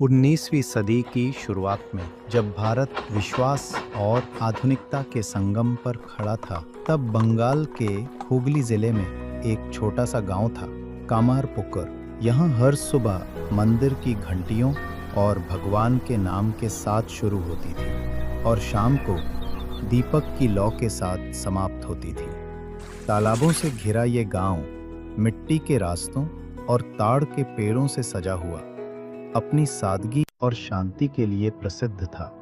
19वीं सदी की शुरुआत में जब भारत विश्वास और आधुनिकता के संगम पर खड़ा था, तब बंगाल के हुगली जिले में एक छोटा सा गांव था, कामारपुकुर। यहाँ हर सुबह मंदिर की घंटियों और भगवान के नाम के साथ शुरू होती थी और शाम को दीपक की लौ के साथ समाप्त होती थी। तालाबों से घिरा ये गांव मिट्टी के रास्तों और ताड़ के पेड़ों से सजा हुआ अपनी सादगी और शांति के लिए प्रसिद्ध था।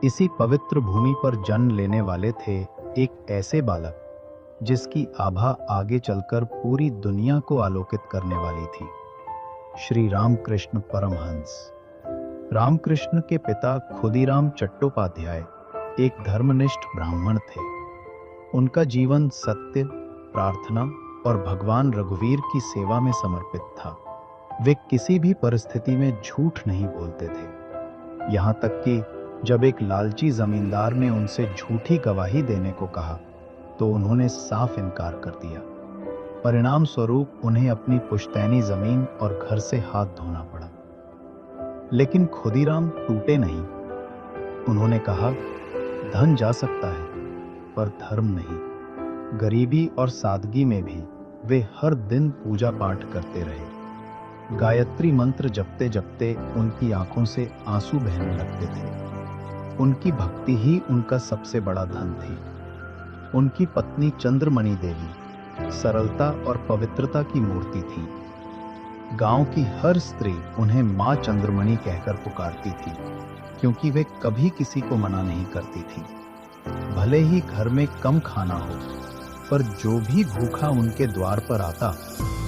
इसी पवित्र भूमि पर जन्म लेने वाले थे एक ऐसे बालक जिसकी आभा आगे चलकर पूरी दुनिया को आलोकित करने वाली थी, श्री रामकृष्ण परमहंस। रामकृष्ण के पिता खुदीराम चट्टोपाध्याय एक धर्मनिष्ठ ब्राह्मण थे। उनका जीवन सत्य, प्रार्थना और भगवान रघुवीर की सेवा में समर्पित था। वे किसी भी परिस्थिति में झूठ नहीं बोलते थे, यहाँ तक कि जब एक लालची जमींदार ने उनसे झूठी गवाही देने को कहा तो उन्होंने साफ इनकार कर दिया। परिणाम स्वरूप उन्हें अपनी पुश्तैनी जमीन और घर से हाथ धोना पड़ा। लेकिन खुदीराम टूटे नहीं। उन्होंने कहा, धन जा सकता है पर धर्म नहीं। गरीबी और सादगी में भी वे हर दिन पूजा पाठ करते रहे। गायत्री मंत्र जपते जपते उनकी आंखों से आंसू बहने लगते थे। उनकी भक्ति ही उनका सबसे बड़ा धन थी। उनकी पत्नी चंद्रमणि देवी सरलता और पवित्रता की मूर्ति थी। गांव की हर स्त्री उन्हें मां चंद्रमणि कहकर पुकारती थी, क्योंकि वे कभी किसी को मना नहीं करती थी। भले ही घर में कम खाना हो, पर जो भी भूखा उनके द्वार पर आता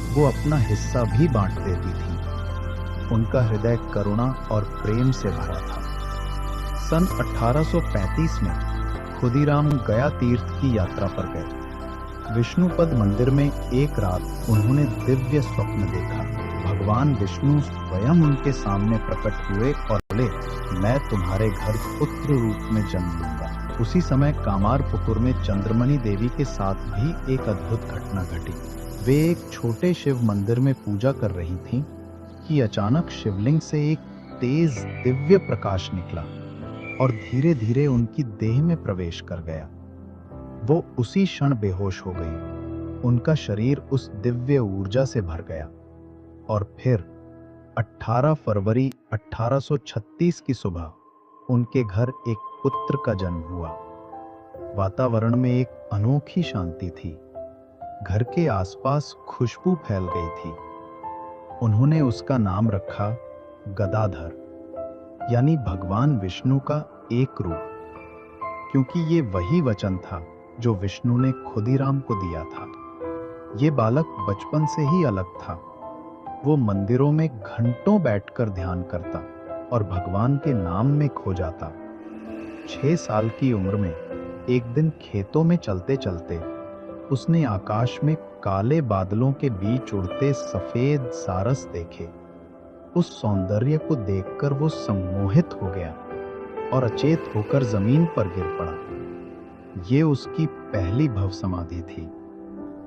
वो अपना हिस्सा भी बांट देती थी। उनका हृदय करुणा और प्रेम से भरा था। सन 1835 में खुदीराम गया तीर्थ की यात्रा पर गए। विष्णुपद मंदिर में एक रात उन्होंने दिव्य स्वप्न देखा। भगवान विष्णु स्वयं उनके सामने प्रकट हुए और बोले, मैं तुम्हारे घर पुत्र रूप में जन्म लूंगा। उसी समय कामारपुकुर में चंद्रमणि देवी के साथ भी एक अद्भुत घटना घटी। वे एक छोटे शिव मंदिर में पूजा कर रही थीं कि अचानक शिवलिंग से एक तेज दिव्य प्रकाश निकला और धीरे धीरे उनकी देह में प्रवेश कर गया। वो उसी क्षण बेहोश हो गई। उनका शरीर उस दिव्य ऊर्जा से भर गया और फिर 18 फरवरी 1836 की सुबह उनके घर एक पुत्र का जन्म हुआ। वातावरण में एक अनोखी शांति थी। घर के आसपास खुशबू फैल गई थी। उन्होंने उसका नाम रखा गदाधर, यानी भगवान विष्णु का एक रूप, क्योंकि ये वही वचन था जो विष्णु ने खुदीराम को दिया था। ये बालक बचपन से ही अलग था। वो मंदिरों में घंटों बैठकर ध्यान करता और भगवान के नाम में खो जाता। 6 साल की उम्र में एक दिन खेतों में चलते चलते उसने आकाश में काले बादलों के बीच उड़ते सफेद सारस देखे। उस सौंदर्य को देखकर वो सम्मोहित हो गया और अचेत होकर जमीन पर गिर पड़ा। ये उसकी पहली भव समाधि थी,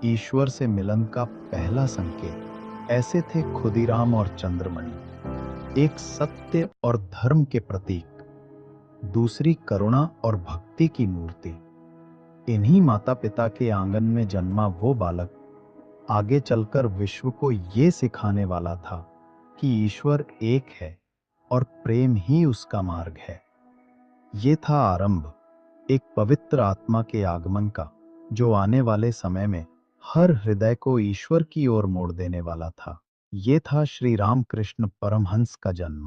ईश्वर से मिलन का पहला संकेत। ऐसे थे खुदीराम और चंद्रमणि, एक सत्य और धर्म के प्रतीक, दूसरी करुणा और भक्ति की मूर्ति। इन्हीं माता पिता के आंगन में जन्मा वो बालक आगे चलकर विश्व को ये सिखाने वाला था कि ईश्वर एक है और प्रेम ही उसका मार्ग है। ये था आरंभ एक पवित्र आत्मा के आगमन का, जो आने वाले समय में हर हृदय को ईश्वर की ओर मोड़ देने वाला था। ये था श्री रामकृष्ण परमहंस का जन्म।